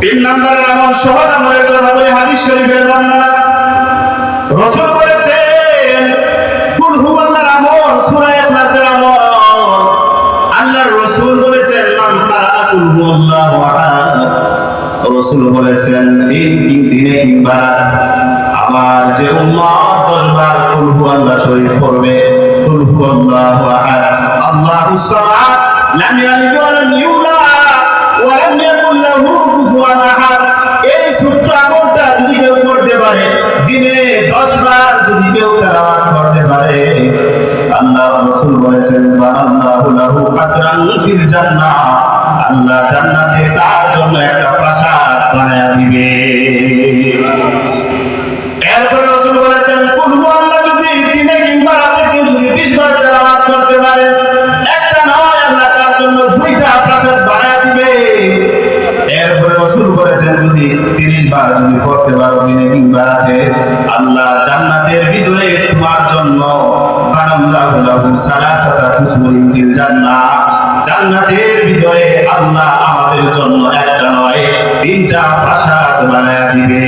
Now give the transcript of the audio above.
তিন নম্বরের আমল, সহজ আমলের কথা বলি, হাদিস শরীফের বর্ণনা। রাসূল বলেছেন কুল হুয়াল্লাহর আমল, সূরা ইখলাসের আমল। আল্লাহর রাসূল বলেছেন মান কারা কুল হুয়াল্লাহু আহাদ। রাসূল বলেছেন এই দিনে কিংবা আমার যে উম্মত 10 বার কুল হুয়াল্লাহ শরীফ পড়বে, কুল হুয়াল্লাহু আহাদ আল্লাহুস সামাদ লাম ইয়ালিদ ওয়া লাম ইউলাদ ওয়া লাম ইয়াকুল লাহু কুফুয়ান আহাদ, এই ছোট্ট আমলটা যদি কেউ করতে পারে, দিনে 10 বার যদি কেউ তেলাওয়াত করতে পারে, আল্লাহ রাসূল বলেছেন বানাল্লাহু লাহু কাসরান ফিল জান্নাহ, আল্লাহ জান্নাতে তার জন্য একটা প্রাসাদ বানায়া দিবে। এরপর রাসূল বলেছেন কুল হুয়াল্লাহ যদি দিনে কিংবা রাতে কেউ যদি 20 বার তেলাওয়াত করতে পারে, একটা নয় আল্লাহ তার জন্য 2টা প্রাসাদ বানায়া দিবে। এরপর রাসূল বলেছেন যদি 30 বার যদি পড়তে পারো দিনে কিংবা রাতে, আল্লাহ জান্নাতের ভিতরে তোমার জন্য বানাল্লাহু লাহু সালাসাতা কুসুরিন ফিল জান্নাহ, জান্নাতের ভিতরে আল্লাহ আমাদের জন্য একটা নয় 3টা প্রাসাদ বানায়া দিবে।